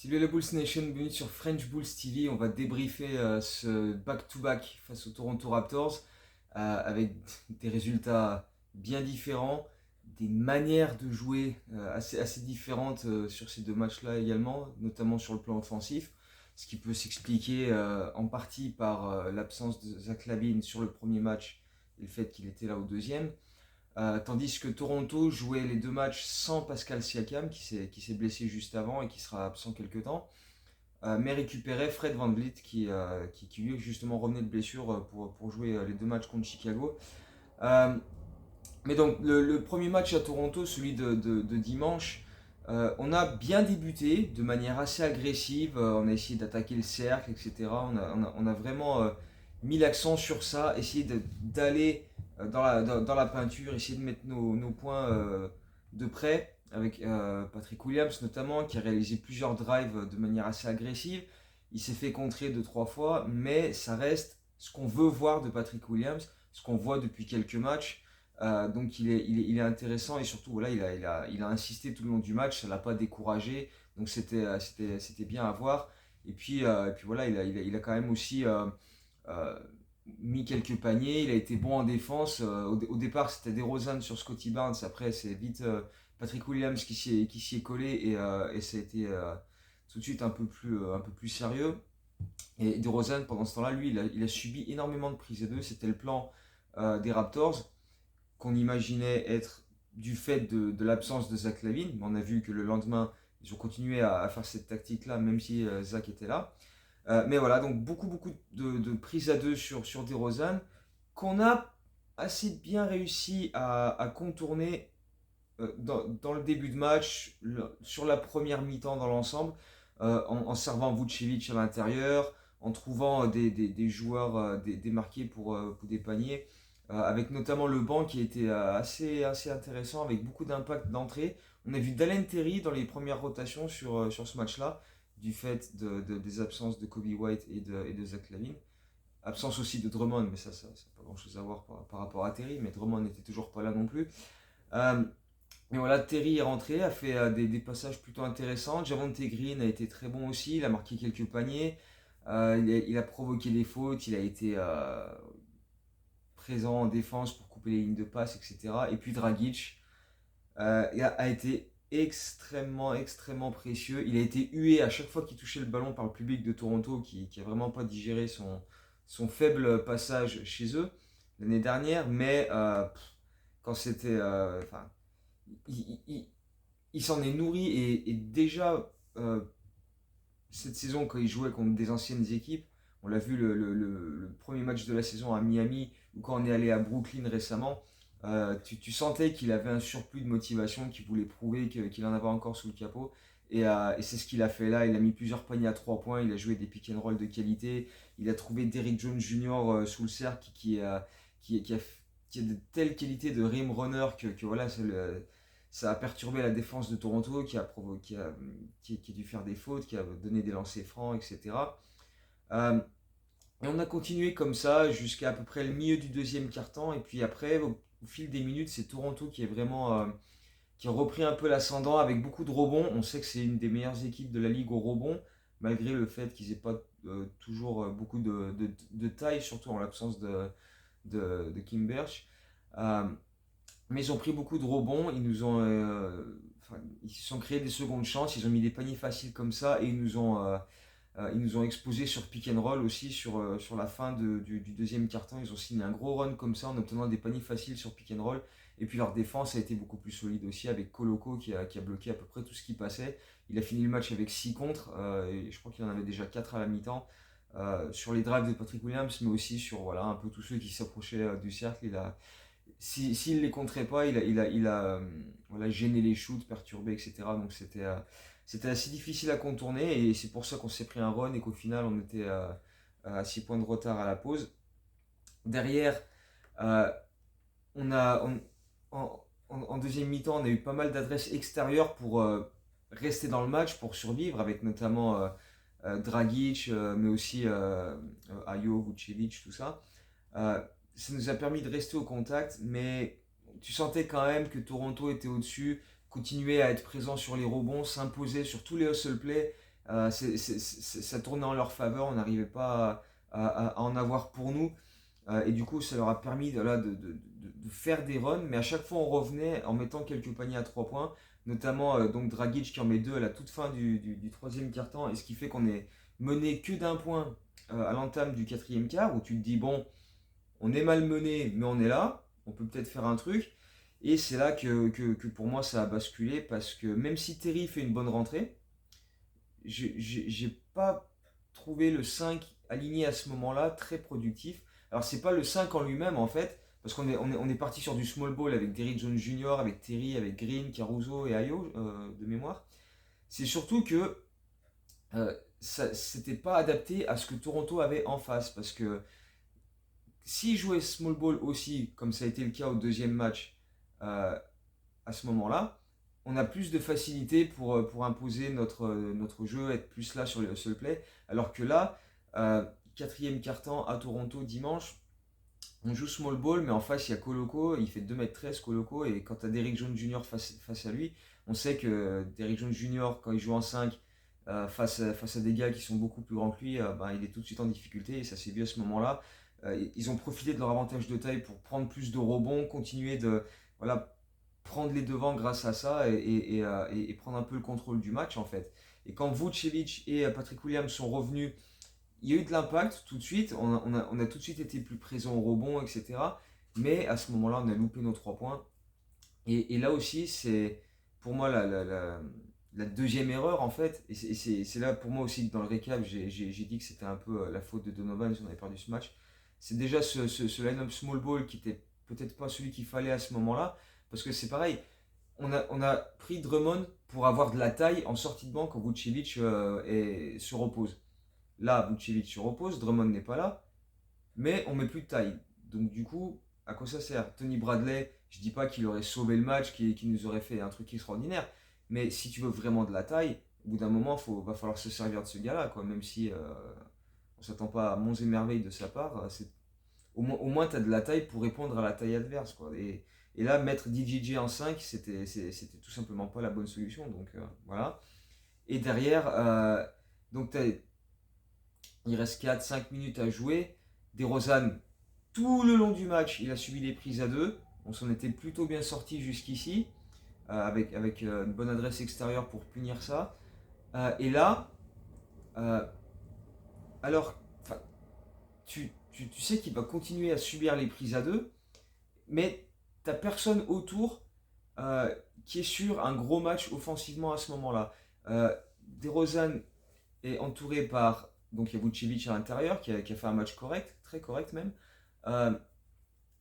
Salut la Bulls Nation, bienvenue sur French Bulls TV. On va débriefer ce back-to-back face aux Toronto Raptors avec des résultats bien différents, des manières de jouer assez différentes sur ces deux matchs-là également, notamment sur le plan offensif, ce qui peut s'expliquer en partie par l'absence de Zach LaVine sur le premier match et le fait qu'il était là au deuxième. Tandis que Toronto jouait les deux matchs sans Pascal Siakam, qui s'est blessé juste avant et qui sera absent quelques temps, mais récupérait Fred VanVleet, qui lui justement revenait de blessure pour jouer les deux matchs contre Chicago. Euh, mais donc le premier match à Toronto, celui de dimanche, on a bien débuté de manière assez agressive, on a essayé d'attaquer le cercle, etc. On a vraiment mis l'accent sur ça, essayer d'aller dans la peinture, essayer de mettre nos points de près, avec Patrick Williams notamment, qui a réalisé plusieurs drives de manière assez agressive. Il s'est fait contrer deux, trois fois, mais ça reste ce qu'on veut voir de Patrick Williams, ce qu'on voit depuis quelques matchs. Donc il est intéressant et surtout voilà, il a insisté tout le long du match, ça l'a pas découragé, donc c'était bien à voir. Et puis voilà, il a quand même aussi euh, mis quelques paniers, il a été bon en défense. Au départ c'était DeRozan sur Scottie Barnes, après c'est vite Patrick Williams qui s'y est collé et ça a été tout de suite un peu plus sérieux. Et DeRozan pendant ce temps-là, lui, il a subi énormément de prises à deux, c'était le plan des Raptors qu'on imaginait être du fait de l'absence de Zach LaVine. Mais on a vu que le lendemain, ils ont continué à faire cette tactique-là, même si Zach était là. Mais voilà, donc beaucoup de prises à deux sur DeRozan, qu'on a assez bien réussi à contourner dans le début de match, sur la première mi-temps dans l'ensemble, en servant Vucevic à l'intérieur, en trouvant des joueurs démarqués pour des paniers, avec notamment le banc qui était assez intéressant, avec beaucoup d'impact d'entrée. On a vu Dalen Terry dans les premières rotations sur ce match-là, du fait des absences de Kobe White et de Zach LaVine. Absence aussi de Drummond, mais ça n'a pas grand-chose à voir par rapport à Terry, mais Drummond n'était toujours pas là non plus. Euh, et voilà, Terry est rentré, a fait des passages plutôt intéressants. Javonte Green a été très bon aussi, il a marqué quelques paniers. Il a provoqué des fautes, il a été présent en défense pour couper les lignes de passe, etc. Et puis Dragic a été extrêmement précieux. Il a été hué à chaque fois qu'il touchait le ballon par le public de Toronto, qui a vraiment pas digéré son faible passage chez eux l'année dernière. Mais quand c'était... Enfin, il, il- il s'en est nourri et déjà cette saison quand il jouait contre des anciennes équipes, on l'a vu le premier match de la saison à Miami ou quand on est allé à Brooklyn récemment, tu sentais qu'il avait un surplus de motivation, qu'il voulait prouver qu'il en avait encore sous le capot. Et c'est ce qu'il a fait là, il a mis plusieurs paniers à 3 points, il a joué des pick and roll de qualité, il a trouvé Derrick Jones Jr. Sous le cercle qui a de telles qualités de rim runner que voilà, ça a perturbé la défense de Toronto, qui a dû faire des fautes, qui a donné des lancers francs, etc. Euh, et on a continué comme ça jusqu'à à peu près le milieu du deuxième quart-temps. Et puis après, au fil des minutes, c'est Toronto qui a repris un peu l'ascendant avec beaucoup de rebonds. On sait que c'est une des meilleures équipes de la ligue au rebond, malgré le fait qu'ils n'aient pas toujours beaucoup de taille, surtout en l'absence de Kim Birch. Euh, mais ils ont pris beaucoup de rebonds, ils se sont créés des secondes chances, ils ont mis des paniers faciles comme ça et ils nous ont exposé sur pick and roll aussi sur la fin du deuxième quart-temps. Ils ont signé un gros run comme ça en obtenant des paniers faciles sur pick and roll. Et puis leur défense a été beaucoup plus solide aussi avec Koloko qui a bloqué à peu près tout ce qui passait. Il a fini le match avec 6 contre, et je crois qu'il en avait déjà 4 à la mi-temps. Sur les drives de Patrick Williams, mais aussi sur voilà, un peu tous ceux qui s'approchaient du cercle. S'il ne les compterait pas, voilà, gêné les shoots, perturbé, etc. Donc c'était assez difficile à contourner et c'est pour ça qu'on s'est pris un run et qu'au final on était à 6 points de retard à la pause. Derrière, euh, on a, on- en deuxième mi-temps, on a eu pas mal d'adresses extérieures pour rester dans le match, pour survivre, avec notamment Dragic, mais aussi Ayo, Vucevic, tout ça. Euh, Ça nous a permis de rester au contact, mais tu sentais quand même que Toronto était au-dessus, continuait à être présent sur les rebonds, s'imposait sur tous les hustle plays, Ça tournait en leur faveur, on n'arrivait pas à en avoir pour nous. Et du coup, ça leur a permis de faire des runs, mais à chaque fois, on revenait en mettant quelques paniers à 3 points, notamment donc Dragic qui en met 2 à la toute fin du troisième quart-temps, et ce qui fait qu'on est mené que d'un point à l'entame du quatrième quart, où tu te dis, bon, on est mal mené, mais on est là, on peut peut-être faire un truc. Et c'est là que pour moi ça a basculé, parce que même si Terry fait une bonne rentrée, j'ai pas trouvé le 5 aligné à ce moment-là très productif. Alors c'est pas le 5 en lui-même en fait, parce qu'on est parti sur du small ball avec Derrick Jones Jr., avec Terry, avec Green, Caruso et Ayo de mémoire. C'est surtout que c'était pas adapté à ce que Toronto avait en face, parce que s'ils jouaient small ball aussi, comme ça a été le cas au deuxième match, euh, à ce moment-là, on a plus de facilité pour imposer notre jeu, être plus là sur le hustle play. Alors que là, quatrième quart-temps à Toronto dimanche, on joue small ball, mais en face il y a Koloko, il fait 2,13 m Koloko, et quand tu as Derrick Jones Jr. face à lui, on sait que Derrick Jones Jr., quand il joue en 5, face à des gars qui sont beaucoup plus grands que lui, ben, il est tout de suite en difficulté, et ça s'est vu à ce moment-là. Ils ont profité de leur avantage de taille pour prendre plus de rebonds, continuer de voilà, prendre les devants grâce à ça, et prendre un peu le contrôle du match en fait. Et quand Vucevic et Patrick Williams sont revenus, il y a eu de l'impact tout de suite, on a tout de suite été plus présent au rebond, etc. Mais à ce moment-là, on a loupé nos 3 points. Et là aussi, c'est pour moi la deuxième erreur en fait. Et c'est là pour moi aussi que dans le récap, j'ai dit que c'était un peu la faute de Donovan si on avait perdu ce match. C'est déjà ce line-up small ball qui était peut-être pas celui qu'il fallait à ce moment-là. Parce que c'est pareil, on a pris Drummond pour avoir de la taille en sortie de banc quand Vucevic se repose. Là, Vucevic se repose, Drummond n'est pas là, mais on met plus de taille. Donc du coup, à quoi ça sert? Tony Bradley, je dis pas qu'il aurait sauvé le match, qu'il nous aurait fait un truc extraordinaire, mais si tu veux vraiment de la taille, au bout d'un moment, va falloir se servir de ce gars-là, quoi. Même si on s'attend pas à monts et merveilles de sa part, au moins tu as de la taille pour répondre à la taille adverse, quoi. Et là, mettre DJJ en 5, c'était tout simplement pas la bonne solution. Donc voilà. Et derrière, donc il reste 4-5 minutes à jouer. DeRozan, tout le long du match, il a subi les prises à deux. On s'en était plutôt bien sorti jusqu'ici, avec une bonne adresse extérieure pour punir ça. Et là, euh, alors, tu sais qu'il va continuer à subir les prises à deux, mais t'as personne autour qui est sur un gros match offensivement à ce moment-là. DeRozan est entouré par, donc il y a Vucevic à l'intérieur qui a fait un match correct, très correct même. Euh,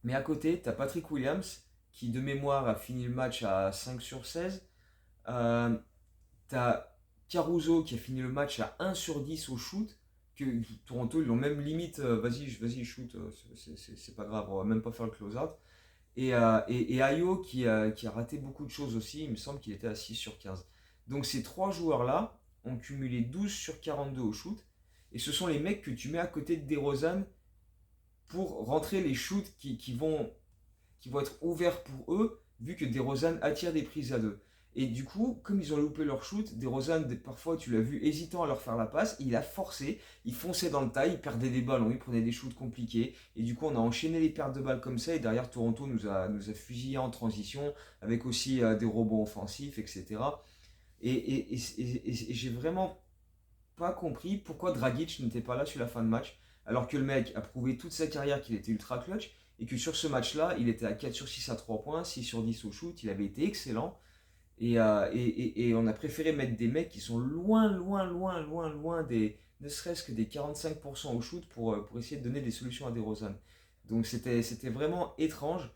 mais à côté, tu as Patrick Williams qui de mémoire a fini le match à 5 sur 16. Tu as Caruso qui a fini le match à 1 sur 10 au shoot. Que Toronto, ils l'ont même limite, vas-y, shoot, c'est pas grave, on va même pas faire le close-out. Et Ayo qui a raté beaucoup de choses aussi, il me semble qu'il était à 6 sur 15. Donc ces trois joueurs-là ont cumulé 12 sur 42 au shoot. Et ce sont les mecs que tu mets à côté de DeRozan pour rentrer les shoots qui vont être ouverts pour eux, vu que DeRozan attire des prises à deux. Et du coup, comme ils ont loupé leur shoot, DeRozan, parfois tu l'as vu hésitant à leur faire la passe, il a forcé, il fonçait dans le tas, il perdait des ballons, il prenait des shoots compliqués, et du coup on a enchaîné les pertes de balles comme ça, et derrière Toronto nous a fusillé en transition, avec aussi des rebonds offensifs, etc. Et j'ai vraiment pas compris pourquoi Dragic n'était pas là sur la fin de match, alors que le mec a prouvé toute sa carrière qu'il était ultra clutch, et que sur ce match-là, il était à 4 sur 6 à 3 points, 6 sur 10 au shoot, il avait été excellent, et on a préféré mettre des mecs qui sont loin, loin, loin, loin, loin ne serait-ce que des 45% au shoot pour essayer de donner des solutions à des DeRozan. Donc c'était vraiment étrange,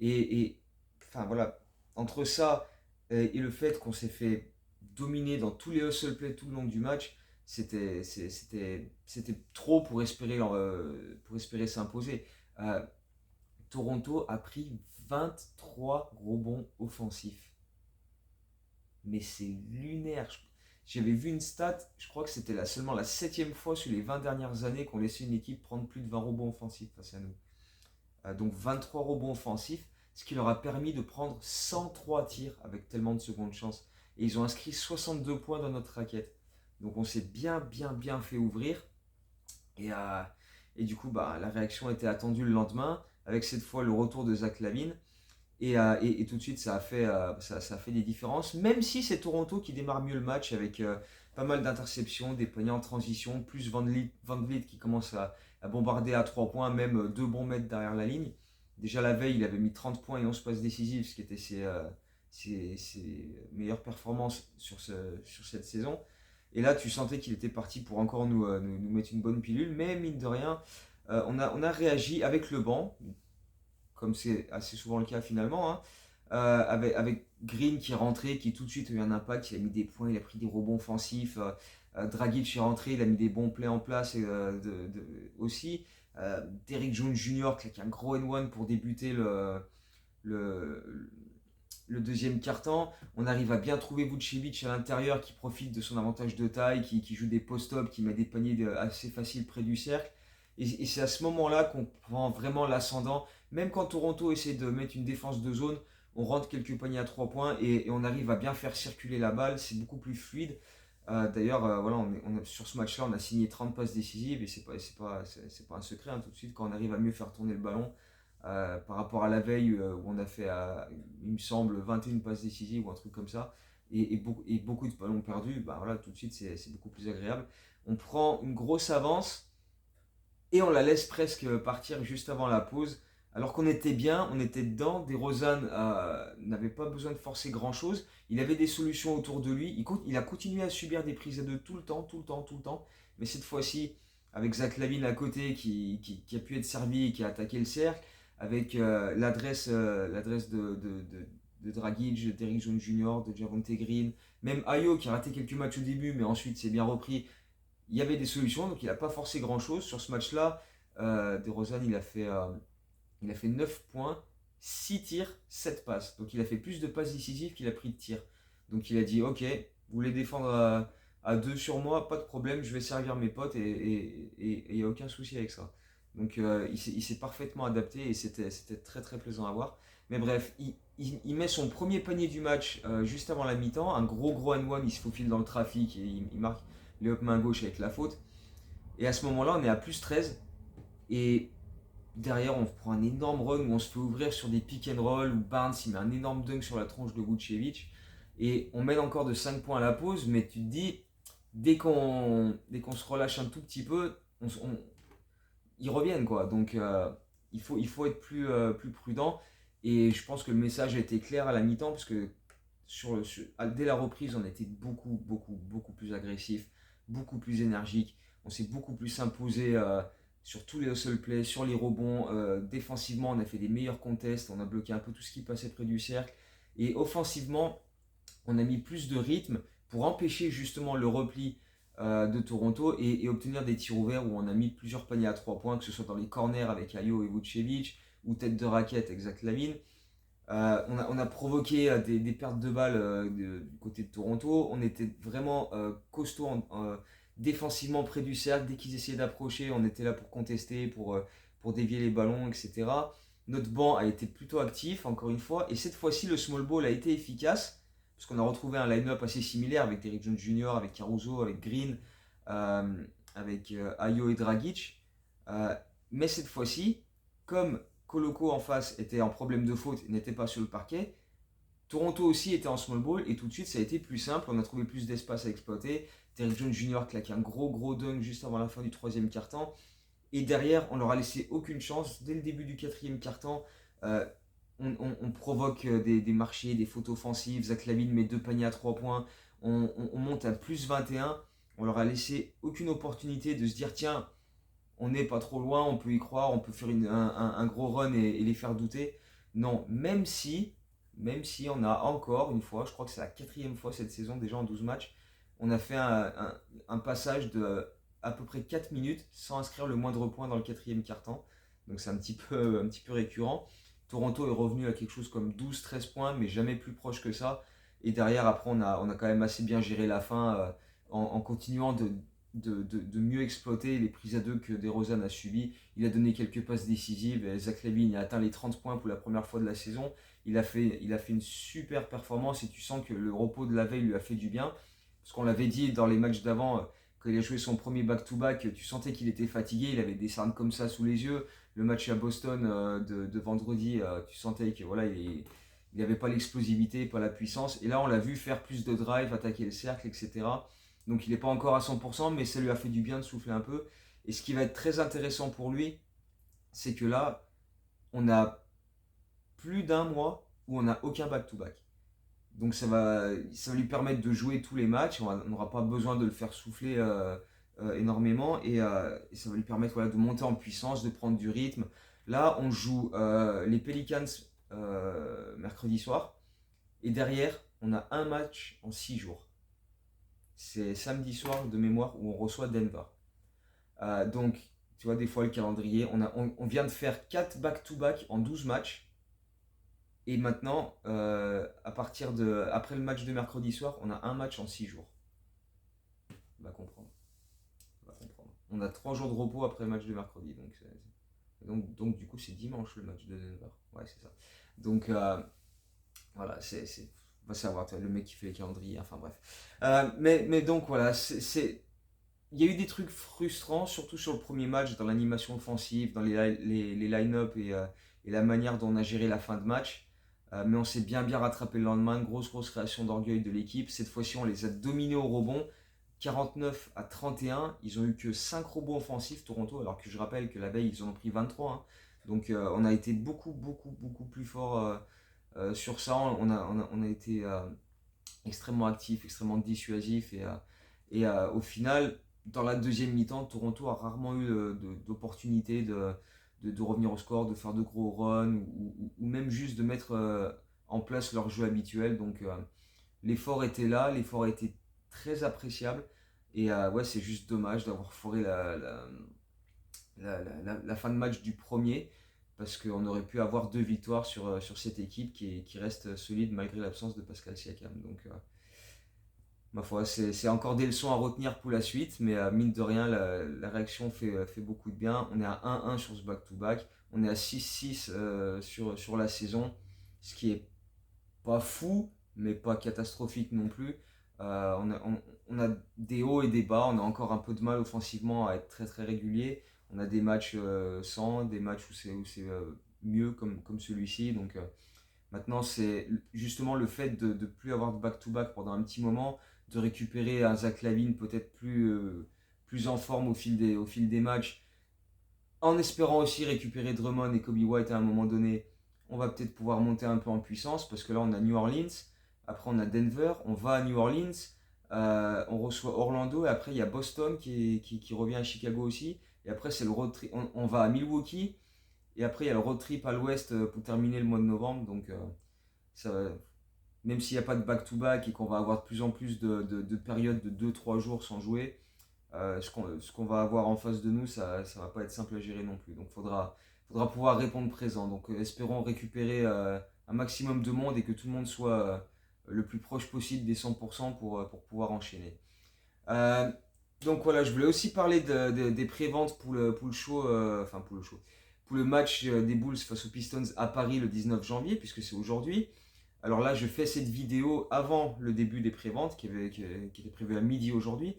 enfin voilà, entre ça et le fait qu'on s'est fait dominer dans tous les hustle plays tout le long du match, c'était trop pour espérer s'imposer. Euh, Toronto a pris 23 rebonds offensifs. Mais c'est lunaire. J'avais vu une stat, je crois que c'était seulement la 7e fois sur les 20 dernières années qu'on laissait une équipe prendre plus de 20 rebonds offensifs face à nous. Donc 23 rebonds offensifs, ce qui leur a permis de prendre 103 tirs avec tellement de secondes chances. Et ils ont inscrit 62 points dans notre raquette. Donc on s'est bien fait ouvrir. Et, euh, et du coup, la réaction était attendue le lendemain, avec cette fois le retour de Zach LaVine. Et tout de suite, ça a fait des différences, même si c'est Toronto qui démarre mieux le match avec pas mal d'interceptions, des paniers en transition, plus Van Vliet qui commence à bombarder à 3 points, même 2 bons mètres derrière la ligne. Déjà la veille, il avait mis 30 points et 11 passes décisives, ce qui était ses meilleures performances sur cette saison. Et là, tu sentais qu'il était parti pour encore nous mettre une bonne pilule, mais mine de rien, on a réagi avec le banc, comme c'est assez souvent le cas finalement, hein. Avec Green qui est rentré, qui tout de suite a eu un impact, il a mis des points, il a pris des rebonds offensifs. Dragic est rentré, il a mis des bons plays en place aussi. Derrick Jones Jr. qui a un gros N1 pour débuter le, le deuxième quart-temps. On arrive à bien trouver Vucevic à l'intérieur qui profite de son avantage de taille, qui joue des post-up, qui met des paniers assez faciles près du cercle. Et c'est à ce moment-là qu'on prend vraiment l'ascendant. Même quand Toronto essaie de mettre une défense de zone, on rentre quelques paniers à 3 points et on arrive à bien faire circuler la balle. C'est beaucoup plus fluide. D'ailleurs, voilà, sur ce match-là, on a signé 30 passes décisives et c'est pas un secret, hein. Tout de suite, quand on arrive à mieux faire tourner le ballon, par rapport à la veille où on a fait, il me semble, 21 passes décisives ou un truc comme ça, et beaucoup de ballons perdus, voilà, tout de suite, c'est beaucoup plus agréable. On prend une grosse avance et on la laisse presque partir juste avant la pause. Alors qu'on était bien, on était dedans. DeRozan n'avait pas besoin de forcer grand-chose. Il avait des solutions autour de lui. Il a continué à subir des prises à deux tout le temps, tout le temps, tout le temps. Mais cette fois-ci, avec Zach LaVine à côté qui a pu être servi et qui a attaqué le cercle, avec l'adresse de Dragic, de Derrick Jones Jr., de Javonte Green, même Ayo qui a raté quelques matchs au début, mais ensuite s'est bien repris. Il y avait des solutions, donc il n'a pas forcé grand-chose. Sur ce match-là, DeRozan, il a fait 9 points, 6 tirs, 7 passes. Donc il a fait plus de passes décisives qu'il a pris de tirs. Donc il a dit, ok, vous voulez défendre à 2 sur moi, pas de problème, je vais servir mes potes et il n'y a aucun souci avec ça. Donc il s'est parfaitement adapté et c'était très très plaisant à voir. Mais bref, il met son premier panier du match juste avant la mi-temps, un gros N1, il se faufile dans le trafic et il marque les up main gauche avec la faute. Et à ce moment-là, on est à plus 13 et derrière, on prend un énorme run où on se fait ouvrir sur des pick and roll, où Barnes il met un énorme dunk sur la tronche de Vucevic. Et on mène encore de 5 points à la pause, mais tu te dis, dès qu'on se relâche un tout petit peu, ils reviennent quoi. Donc il faut être plus prudent. Et je pense que le message a été clair à la mi-temps, parce que dès la reprise, on était beaucoup plus agressif, beaucoup plus énergique. On s'est beaucoup plus imposé sur tous les hustle plays, sur les rebonds. Défensivement, on a fait des meilleurs contests, on a bloqué un peu tout ce qui passait près du cercle. Et offensivement, on a mis plus de rythme pour empêcher justement le repli de Toronto et obtenir des tirs ouverts où on a mis plusieurs paniers à 3 points, que ce soit dans les corners avec Ayo et Vucevic, ou tête de raquette avec Zach LaVine. On a provoqué des pertes de balles du côté de Toronto. On était vraiment costaud défensivement près du cercle. Dès qu'ils essayaient d'approcher, on était là pour contester, pour dévier les ballons, etc. Notre banc a été plutôt actif, encore une fois. Et cette fois-ci, le small ball a été efficace, parce qu'on a retrouvé un line-up assez similaire avec Derrick Jones Jr., avec Caruso, avec Green, avec Ayo et Dragic. Euh, mais cette fois-ci, comme Coloco en face était en problème de faute et n'était pas sur le parquet, Toronto aussi était en small ball et tout de suite ça a été plus simple, on a trouvé plus d'espace à exploiter. Derrick Jones Jr. claqué un gros dunk juste avant la fin du troisième quart-temps. Et derrière, on leur a laissé aucune chance. Dès le début du quatrième quart-temps, euh, on provoque des marchés, des fautes offensives. Zach LaVine met 2 paniers à 3 points. On monte à plus 21. On leur a laissé aucune opportunité de se dire, tiens, on n'est pas trop loin, on peut y croire, on peut faire un gros run et les faire douter. Non, même si on a encore une fois, je crois que c'est la 4e fois cette saison déjà en 12 matchs, on a fait un passage de à peu près 4 minutes sans inscrire le moindre point dans le quatrième quart-temps. Donc c'est un petit peu récurrent. Toronto est revenu à quelque chose comme 12-13 points, mais jamais plus proche que ça. Et derrière, après, on a quand même assez bien géré la fin en continuant de mieux exploiter les prises à deux que DeRozan a subies. Il a donné quelques passes décisives. Et Zach LaVine a atteint les 30 points pour la première fois de la saison. Il a fait une super performance et tu sens que le repos de la veille lui a fait du bien. Parce qu'on l'avait dit dans les matchs d'avant, quand il a joué son premier back-to-back, tu sentais qu'il était fatigué, il avait des cernes comme ça sous les yeux. Le match à Boston de vendredi, tu sentais que voilà, il n'avait pas l'explosivité, pas la puissance. Et là, on l'a vu faire plus de drive, attaquer le cercle, etc. Donc il n'est pas encore à 100%, mais ça lui a fait du bien de souffler un peu. Et ce qui va être très intéressant pour lui, c'est que là, on a plus d'un mois où on n'a aucun back-to-back. Donc ça va lui permettre de jouer tous les matchs. On n'aura pas besoin de le faire souffler énormément. Et ça va lui permettre voilà, de monter en puissance, de prendre du rythme. Là, on joue les Pelicans mercredi soir. Et derrière, on a un match en 6 jours. C'est samedi soir de mémoire où on reçoit Denver. Donc, tu vois, des fois le calendrier, on vient de faire 4 back-to-back en 12 matchs. Et maintenant, après le match de mercredi soir, on a un match en 6 jours. On va comprendre. On va comprendre. On a 3 jours de repos après le match de mercredi. Donc du coup, c'est dimanche le match de Denver. Ouais, c'est ça. Donc, voilà, on va savoir, le mec qui fait les calendriers, enfin bref. Mais donc, voilà, il y a eu des trucs frustrants, surtout sur le premier match, dans l'animation offensive, dans les line-up et la manière dont on a géré la fin de match. Mais on s'est bien rattrapé le lendemain. Grosse création d'orgueil de l'équipe. Cette fois-ci, on les a dominés au rebond. 49-31. Ils ont eu que 5 rebonds offensifs, Toronto, alors que je rappelle que la veille, ils en ont pris 23. Hein. Donc on a été beaucoup plus fort sur ça. On a été extrêmement actif, extrêmement dissuasif. Et au final, dans la deuxième mi-temps, Toronto a rarement eu d'opportunité de revenir au score, de faire de gros runs ou même juste de mettre en place leur jeu habituel. Donc l'effort était là, l'effort a été très appréciable. Et ouais, c'est juste dommage d'avoir foiré la fin de match du premier parce qu'on aurait pu avoir 2 victoires sur cette équipe qui reste solide malgré l'absence de Pascal Siakam. Donc ma foi, c'est encore des leçons à retenir pour la suite, mais mine de rien, la réaction fait beaucoup de bien. On est à 1-1 sur ce back-to-back, on est à 6-6 sur la saison, ce qui est pas fou, mais pas catastrophique non plus. On a des hauts et des bas, on a encore un peu de mal offensivement à être très régulier. On a des matchs sans, des matchs où c'est mieux comme celui-ci. Donc maintenant, c'est justement le fait de ne plus avoir de back-to-back pendant un petit moment, de récupérer un Zach LaVine peut-être plus en forme au fil des matchs, en espérant aussi récupérer Drummond et Kobe White à un moment donné. On va peut-être pouvoir monter un peu en puissance parce que là on a New Orleans, après on a Denver, on va à New Orleans, on reçoit Orlando et après il y a Boston qui revient à Chicago aussi. Et après c'est le road trip, on va à Milwaukee et après il y a le road trip à l'ouest pour terminer le mois de novembre. Donc ça, même s'il n'y a pas de back-to-back et qu'on va avoir de plus en plus de périodes de 2-3 jours sans jouer, ce qu'on va avoir en face de nous, ça ne va pas être simple à gérer non plus. Donc faudra pouvoir répondre présent. Donc espérons récupérer un maximum de monde et que tout le monde soit le plus proche possible des 100% pour pouvoir enchaîner. Euh, donc voilà, je voulais aussi parler des préventes pour le show, pour le match des Bulls face aux Pistons à Paris le 19 janvier, puisque c'est aujourd'hui. Alors là, je fais cette vidéo avant le début des préventes, qui était prévue à midi aujourd'hui.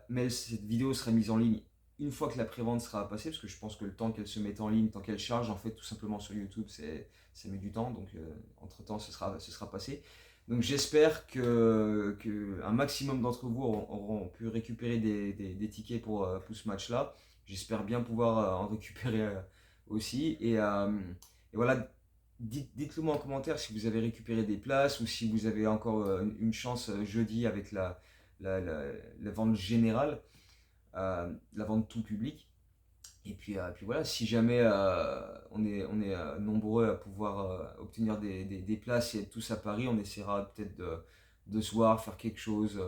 Mais cette vidéo sera mise en ligne une fois que la prévente sera passée, parce que je pense que le temps qu'elle se mette en ligne, le temps qu'elle charge, en fait, tout simplement sur YouTube, ça met du temps. Donc, entre-temps, ce sera passé. Donc, j'espère qu'un maximum d'entre vous auront pu récupérer des tickets pour ce match-là. J'espère bien pouvoir en récupérer aussi. Et voilà, dites-le moi en commentaire si vous avez récupéré des places ou si vous avez encore une chance jeudi avec la vente générale, la vente tout public. Et puis voilà, si jamais on est nombreux à pouvoir obtenir des places et être tous à Paris, on essaiera peut-être de se voir, faire quelque chose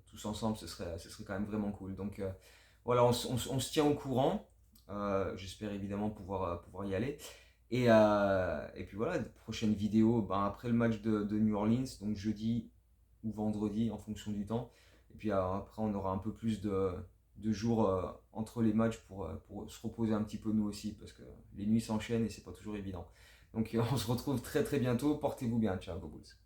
tous ensemble, ce serait quand même vraiment cool. Donc voilà, on se tient au courant. J'espère évidemment pouvoir y aller. Et puis voilà, prochaine vidéo ben, après le match de New Orleans, donc jeudi ou vendredi en fonction du temps. Et puis après, on aura un peu plus de jours entre les matchs pour se reposer un petit peu nous aussi, parce que les nuits s'enchaînent et c'est pas toujours évident. Donc on se retrouve très bientôt, portez-vous bien, ciao, go Bulls.